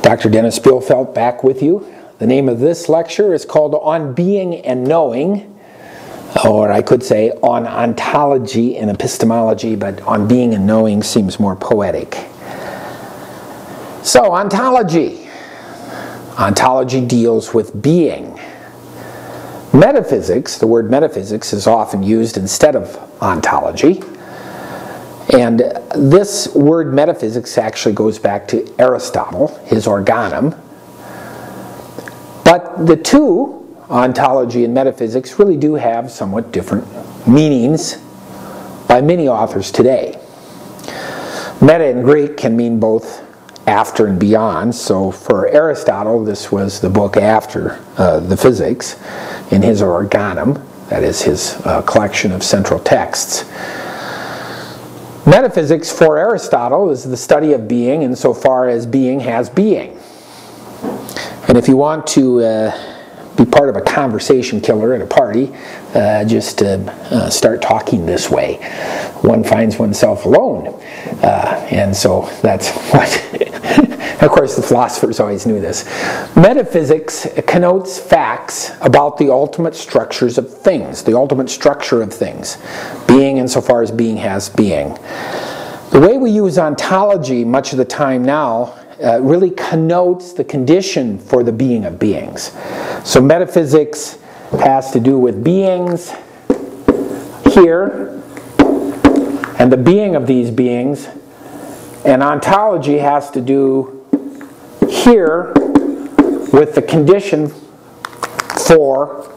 Dr. Dennis Bielfeldt back with you. The name of this lecture is called On Being and Knowing, or I could say on Ontology and Epistemology, but On Being and Knowing seems more poetic. So, ontology. Ontology deals with being. Metaphysics, the word metaphysics is often used instead of ontology. And this word metaphysics actually goes back to Aristotle, his organum. But the two, ontology and metaphysics, really do have somewhat different meanings by many authors today. Meta in Greek can mean both after and beyond. So for Aristotle, this was the book after the physics in his organum, that is his collection of central texts. Metaphysics for Aristotle is the study of being insofar as being has being. And if you want to be part of a conversation killer at a party, just start talking this way. One finds oneself alone. And so that's what... Of course, the philosophers always knew this. Metaphysics connotes facts about the ultimate structures of things, the ultimate structure of things, being insofar as being has being. The way we use ontology much of the time now really connotes the condition for the being of beings. So metaphysics has to do with beings here, and the being of these beings, and ontology has to do here with the condition for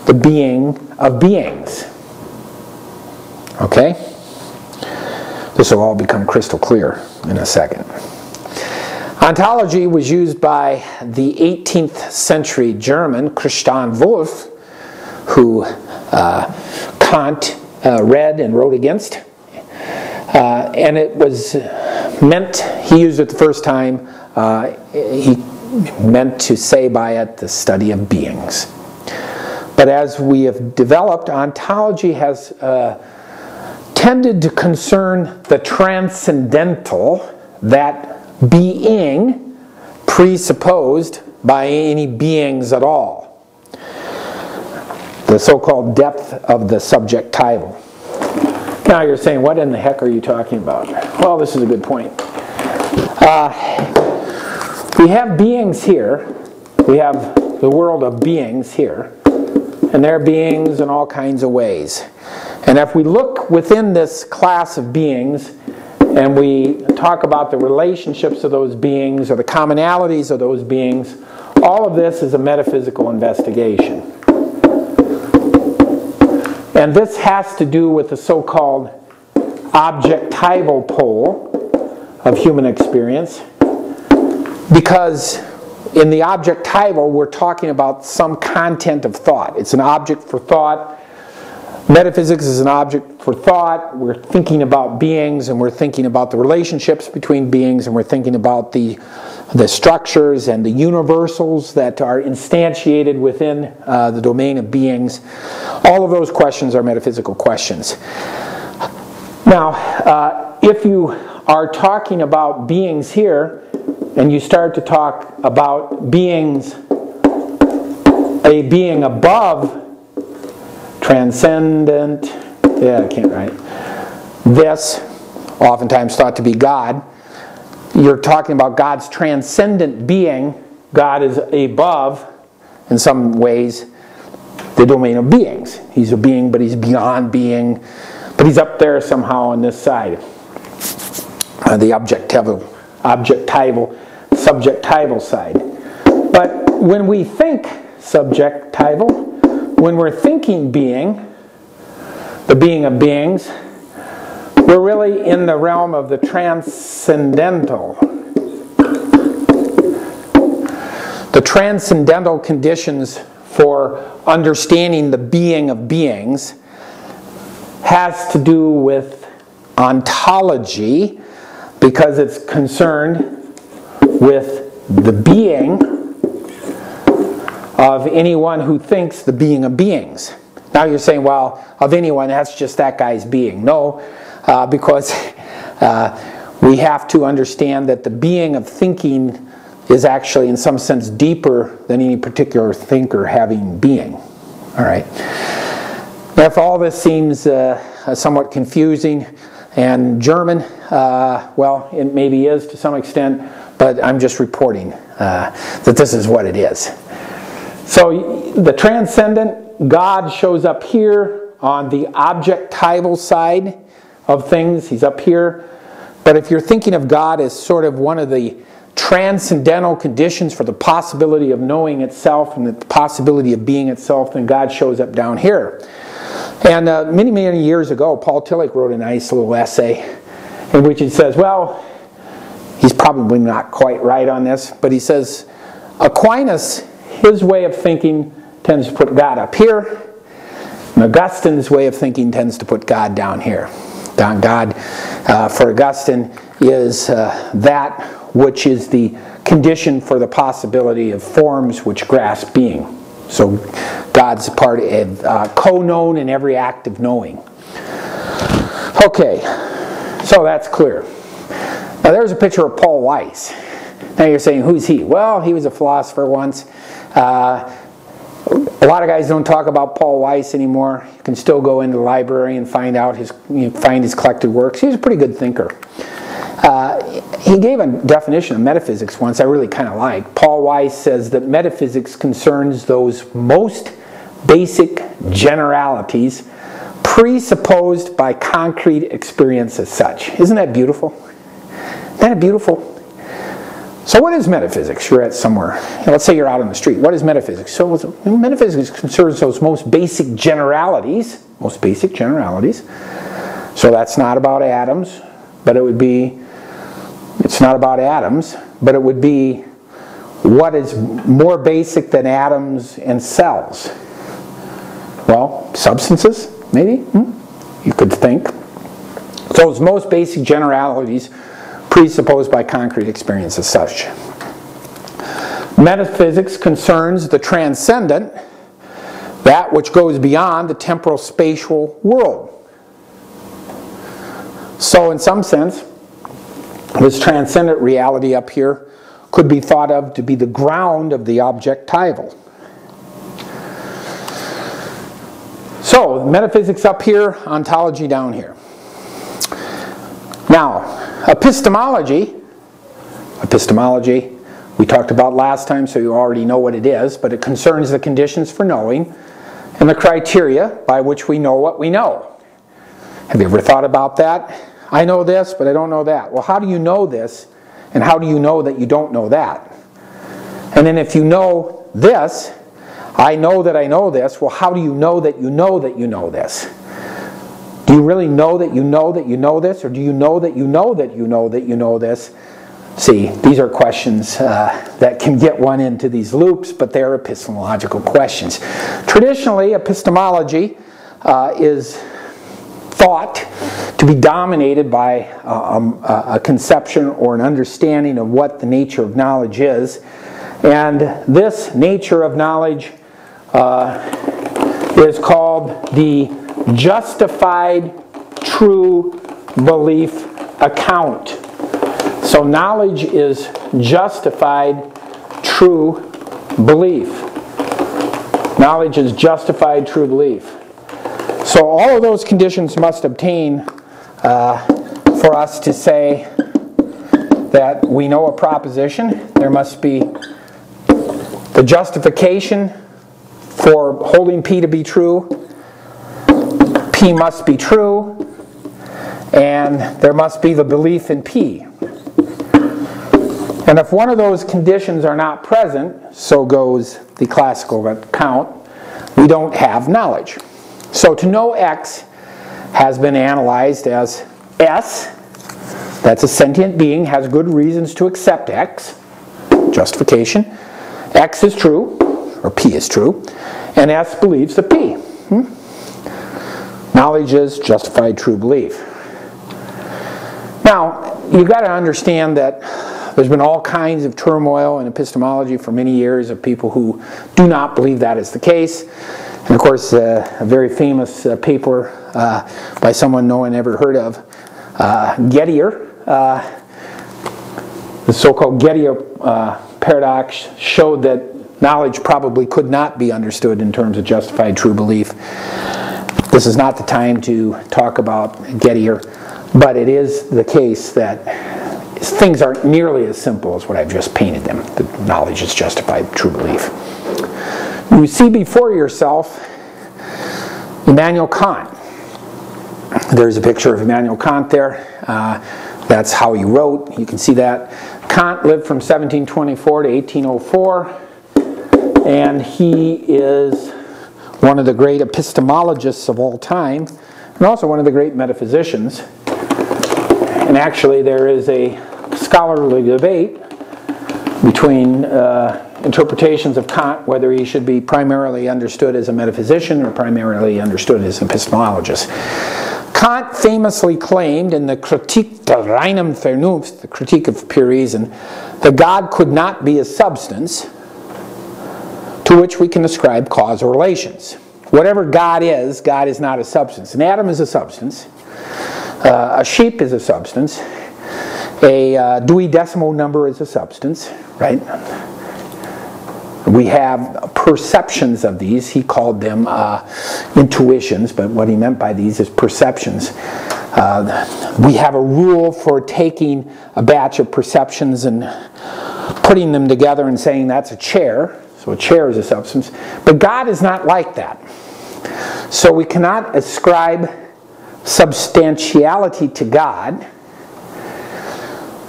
the being of beings. Okay? This will all become crystal clear in a second. Ontology was used by the 18th century German Christian Wolff, who Kant read and wrote against. And it was meant, he used it the first time, he meant to say by it the study of beings. But as we have developed, ontology has tended to concern the transcendental, that being presupposed by any beings at all. The so-called depth of the subjectival. Now you're saying, what in the heck are you talking about? Well, this is a good point. We have beings here. We have the world of beings here. And they're beings in all kinds of ways. And if we look within this class of beings, and we talk about the relationships of those beings, or the commonalities of those beings, all of this is a metaphysical investigation. And this has to do with the so-called objectival pole of human experience, because in the objectival we're talking about some content of thought. It's an object for thought. Metaphysics is an object for thought. We're thinking about beings, and we're thinking about the relationships between beings, and we're thinking about the structures and the universals that are instantiated within the domain of beings. All of those questions are metaphysical questions. Now, if you are talking about beings here, and you start to talk about beings, a being above, transcendent, I can't write, this, oftentimes thought to be God, you're talking about God's transcendent being. God is above, in some ways, the domain of beings. He's a being, but he's beyond being, but he's up there somehow on this side. The subjectival side. But when we think subjectival, when we're thinking being, the being of beings, we're really in the realm of the transcendental. The transcendental conditions for understanding the being of beings has to do with ontology, because it's concerned with the being of anyone who thinks the being of beings. Now you're saying, well, of anyone, that's just that guy's being. No, because we have to understand that the being of thinking is actually in some sense deeper than any particular thinker having being. All right. Now, if all this seems somewhat confusing and German, well, it maybe is to some extent, but I'm just reporting that this is what it is. So the transcendent, God shows up here on the objectival side of things. He's up here. But if you're thinking of God as sort of one of the transcendental conditions for the possibility of knowing itself and the possibility of being itself, then God shows up down here. And many, many years ago, Paul Tillich wrote a nice little essay in which he says, well, he's probably not quite right on this, but he says, Aquinas, his way of thinking tends to put God up here, and Augustine's way of thinking tends to put God down here. God, for Augustine, is that which is the condition for the possibility of forms which grasp being. So God's a part of co-known in every act of knowing. Okay, so that's clear. Now there's a picture of Paul Weiss. Now you're saying, who's he? Well, he was a philosopher once. A lot of guys don't talk about Paul Weiss anymore. You can still go into the library and find out his collected works. He was a pretty good thinker. He gave a definition of metaphysics once I really kind of like. Paul Weiss says that metaphysics concerns those most basic generalities presupposed by concrete experience as such. Isn't that beautiful? Isn't that beautiful? So what is metaphysics? You're at somewhere. Let's say you're out on the street. What is metaphysics? So metaphysics concerns those most basic generalities. Most basic generalities. So that's not about atoms, but it would be, it's not about atoms, but it would be what is more basic than atoms and cells. Well, substances, maybe? You could think. Those most basic generalities presupposed by concrete experience as such. Metaphysics concerns the transcendent, that which goes beyond the temporal spatial world. So in some sense, this transcendent reality up here could be thought of to be the ground of the objectival. So metaphysics up here, ontology down here. Now, epistemology, we talked about last time, so you already know what it is, but it concerns the conditions for knowing and the criteria by which we know what we know. Have you ever thought about that? I know this, but I don't know that. Well, how do you know this, and how do you know that you don't know that? And then if you know this, I know that I know this, well, how do you know that you know that you know this? Do you really know that you know that you know this, or do you know that you know that you know that you know this? See, these are questions that can get one into these loops, but they're epistemological questions. Traditionally, epistemology is thought to be dominated by a conception or an understanding of what the nature of knowledge is. And this nature of knowledge is called the justified true belief account. So knowledge is justified true belief. Knowledge is justified true belief. So all of those conditions must obtain for us to say that we know a proposition. There must be the justification for holding P to be true. P must be true, and there must be the belief in P. And if one of those conditions are not present, so goes the classical account, we don't have knowledge. So to know X has been analyzed as S, that's a sentient being, has good reasons to accept X, justification. X is true, or P is true, and S believes the P. Knowledge is justified true belief. Now, you've got to understand that there's been all kinds of turmoil in epistemology for many years of people who do not believe that is the case. And of course, a very famous paper by someone no one ever heard of, Gettier, the so-called Gettier paradox showed that knowledge probably could not be understood in terms of justified true belief. This is not the time to talk about Gettier, but it is the case that things aren't nearly as simple as what I've just painted them. That knowledge is justified true belief. You see before yourself Immanuel Kant. There's a picture of Immanuel Kant there. That's how he wrote. You can see that. Kant lived from 1724 to 1804, and he is one of the great epistemologists of all time, and also one of the great metaphysicians. And actually there is a scholarly debate between interpretations of Kant, whether he should be primarily understood as a metaphysician or primarily understood as an epistemologist. Kant famously claimed in the Kritik der reinen Vernunft, the Critique of Pure Reason, that God could not be a substance to which we can ascribe causal relations. Whatever God is not a substance. An atom is a substance. A sheep is a substance. A Dewey Decimal number is a substance, right? We have perceptions of these. He called them intuitions, but what he meant by these is perceptions. We have a rule for taking a batch of perceptions and putting them together and saying that's a chair. So a chair is a substance. But God is not like that. So we cannot ascribe substantiality to God,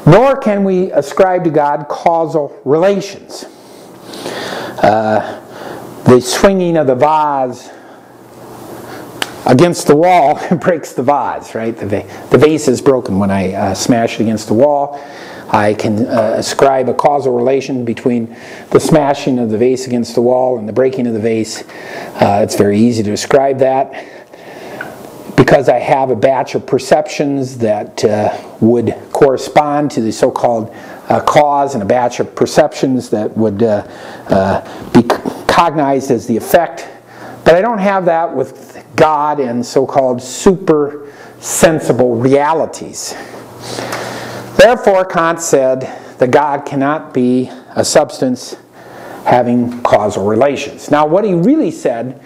nor can we ascribe to God causal relations. The swinging of the vase against the wall breaks the vase, right? The vase is broken when I smash it against the wall. I can ascribe a causal relation between the smashing of the vase against the wall and the breaking of the vase. It's very easy to ascribe that because I have a batch of perceptions that would correspond to the so-called cause, and a batch of perceptions that would be cognized as the effect. But I don't have that with God and so-called super sensible realities. Therefore, Kant said that God cannot be a substance having causal relations. Now, what he really said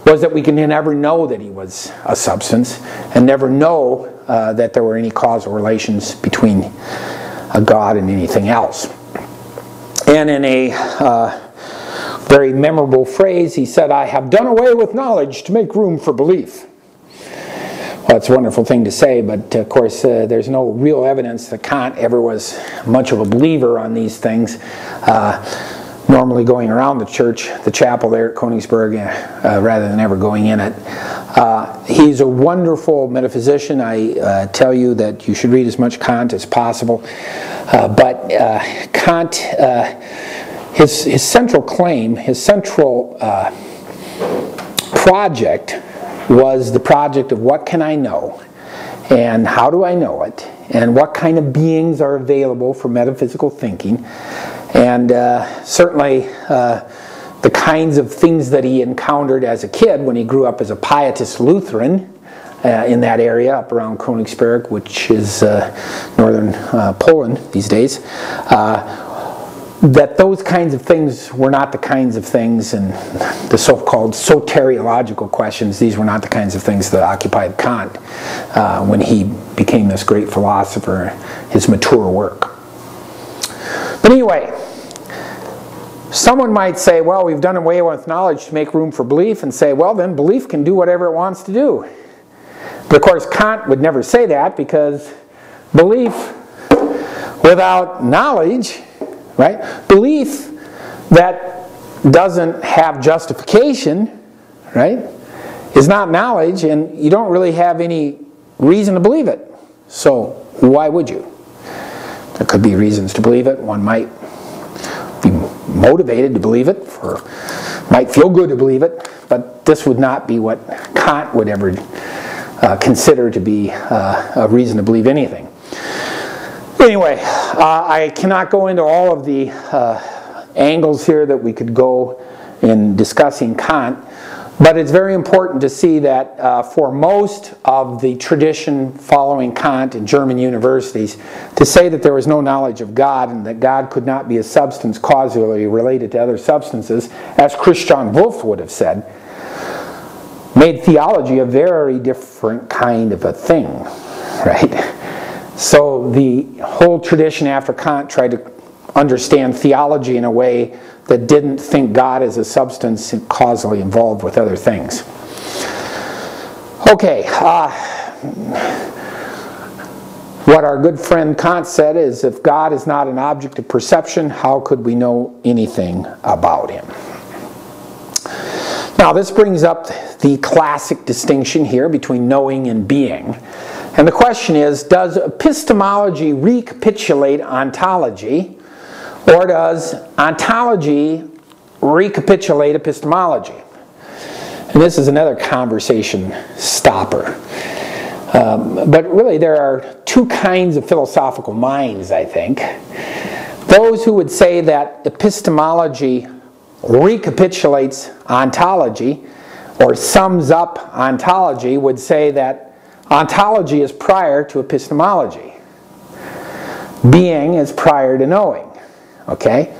was that we can never know that he was a substance and never know that there were any causal relations between a God and anything else. And in a very memorable phrase, he said, "I have done away with knowledge to make room for belief." Well, it's a wonderful thing to say, but of course there's no real evidence that Kant ever was much of a believer on these things. Normally going around the church, the chapel there at Königsberg, rather than ever going in it. He's a wonderful metaphysician. I tell you that you should read as much Kant as possible. But Kant, his central claim, his central project was the project of what can I know, and how do I know it, and what kind of beings are available for metaphysical thinking. And certainly the kinds of things that he encountered as a kid when he grew up as a pietist Lutheran in that area up around Königsberg, which is northern Poland these days, that those kinds of things were not the kinds of things, and the so-called soteriological questions, these were not the kinds of things that occupied Kant when he became this great philosopher, his mature work. But anyway, someone might say, well, we've done away with knowledge to make room for belief, and say, well, then belief can do whatever it wants to do. But of course, Kant would never say that, because belief without knowledge, right? Belief that doesn't have justification, right, is not knowledge, and you don't really have any reason to believe it. So why would you? There could be reasons to believe it. One might be motivated to believe it, or might feel good to believe it, but this would not be what Kant would ever consider to be a reason to believe anything. Anyway, I cannot go into all of the angles here that we could go in discussing Kant, But it's very important to see that for most of the tradition following Kant in German universities, to say that there was no knowledge of God and that God could not be a substance causally related to other substances, as Christian Wolff would have said, made theology a very different kind of a thing, right? So the whole tradition after Kant tried to understand theology in a way that didn't think God as a substance causally involved with other things. Okay, what our good friend Kant said is, if God is not an object of perception, how could we know anything about him? Now this brings up the classic distinction here between knowing and being. And the question is, does epistemology recapitulate ontology, or does ontology recapitulate epistemology? And this is another conversation stopper. But really there are two kinds of philosophical minds, I think. Those who would say that epistemology recapitulates ontology, or sums up ontology, would say that ontology is prior to epistemology. Being is prior to knowing. Okay?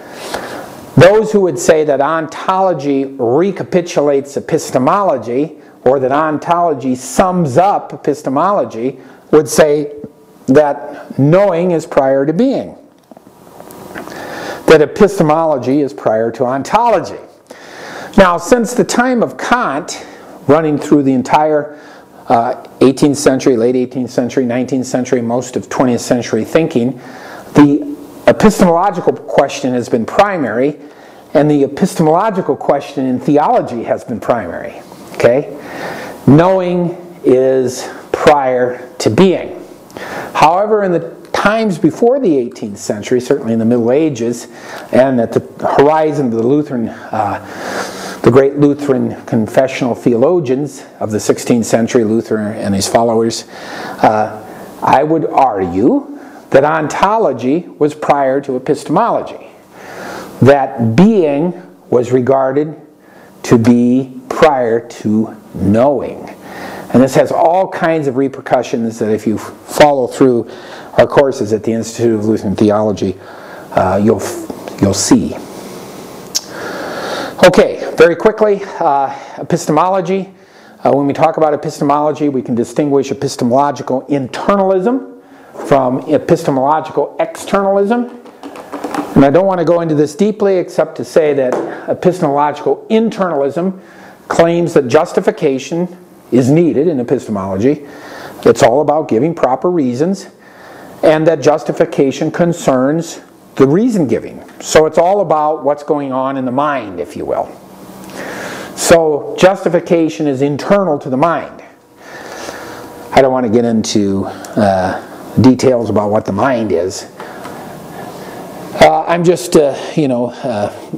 Those who would say that ontology recapitulates epistemology, or that ontology sums up epistemology, would say that knowing is prior to being. That epistemology is prior to ontology. Now, since the time of Kant, running through the entire 18th century, late 18th century, 19th century, most of 20th century thinking, the epistemological question has been primary, and the epistemological question in theology has been primary. Okay? Knowing is prior to being. However, in the times before the 18th century, certainly in the Middle Ages, and at the horizon of the Lutheran, the great Lutheran confessional theologians of the 16th century, Luther and his followers, I would argue that ontology was prior to epistemology. That being was regarded to be prior to knowing. And this has all kinds of repercussions that if you follow through our courses at the Institute of Lutheran Theology, you'll see. Okay, very quickly, epistemology. When we talk about epistemology, we can distinguish epistemological internalism from epistemological externalism. And I don't want to go into this deeply except to say that epistemological internalism claims that justification is needed in epistemology. It's all about giving proper reasons, and that justification concerns the reason giving. So it's all about what's going on in the mind, if you will. So justification is internal to the mind. I don't want to get into details about what the mind is. I'm just,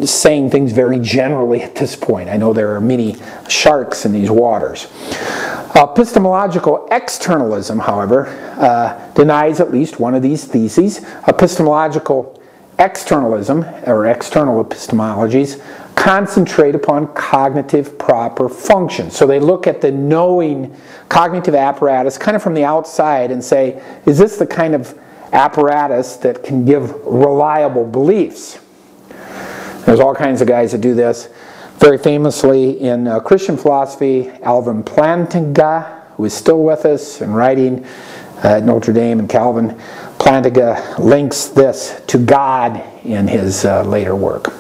saying things very generally at this point. I know there are many sharks in these waters. Epistemological externalism, however, denies at least one of these theses. Epistemological externalism, or external epistemologies, concentrate upon cognitive proper functions. So they look at the knowing cognitive apparatus kind of from the outside and say, is this the kind of apparatus that can give reliable beliefs? There's all kinds of guys that do this. Very famously in Christian philosophy, Alvin Plantinga, who is still with us and writing at Notre Dame and Calvin, Plantinga links this to God in his later work.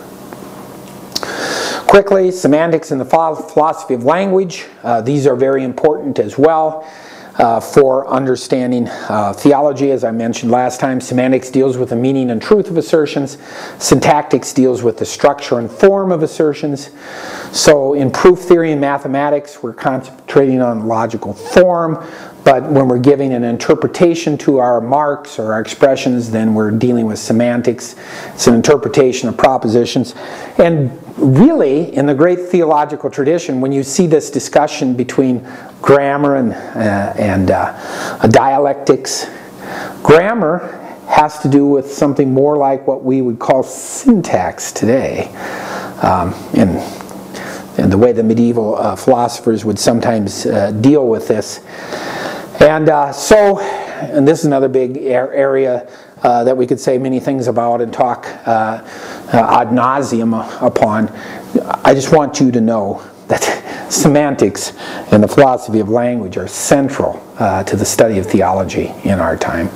Quickly, semantics and the philosophy of language. These are very important as well for understanding theology. As I mentioned last time, semantics deals with the meaning and truth of assertions. Syntactics deals with the structure and form of assertions. So in proof theory and mathematics, we're concentrating on logical form. But when we're giving an interpretation to our marks or our expressions, then we're dealing with semantics. It's an interpretation of propositions. And really, in the great theological tradition, when you see this discussion between grammar and dialectics, grammar has to do with something more like what we would call syntax today. and the way the medieval philosophers would sometimes deal with this. And and this is another big area that we could say many things about and talk ad nauseum upon. I just want you to know that semantics and the philosophy of language are central to the study of theology in our time.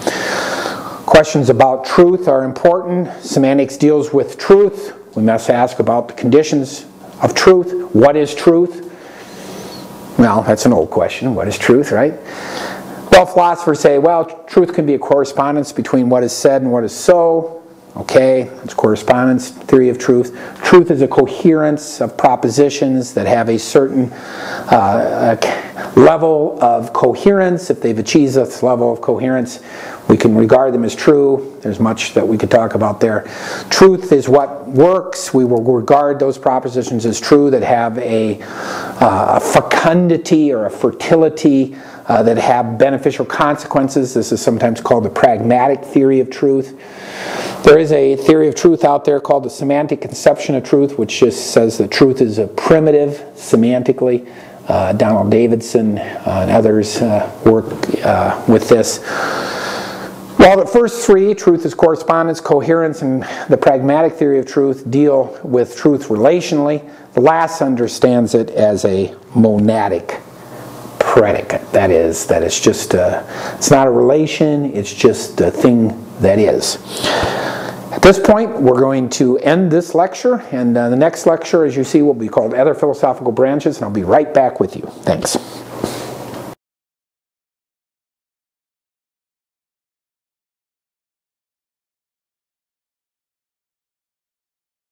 Questions about truth are important. Semantics deals with truth. We must ask about the conditions of truth. What is truth? Well, that's an old question. What is truth, right? Well, philosophers say, well, truth can be a correspondence between what is said and what is so. Okay, that's correspondence, theory of truth. Truth is a coherence of propositions that have a certain level of coherence. If they've achieved this level of coherence, we can regard them as true. There's much that we could talk about there. Truth is what works. We will regard those propositions as true that have a fecundity or a fertility that have beneficial consequences. This is sometimes called the pragmatic theory of truth. There is a theory of truth out there called the semantic conception of truth, which just says that truth is a primitive semantically. Donald Davidson and others work with this. While the first three, truth is correspondence, coherence, and the pragmatic theory of truth, deal with truth relationally, the last understands it as a monadic predicate. That is, that it's just it's not a relation, it's just a thing that is. At this point, we're going to end this lecture, and the next lecture, as you see, will be called Other Philosophical Branches, and I'll be right back with you. Thanks.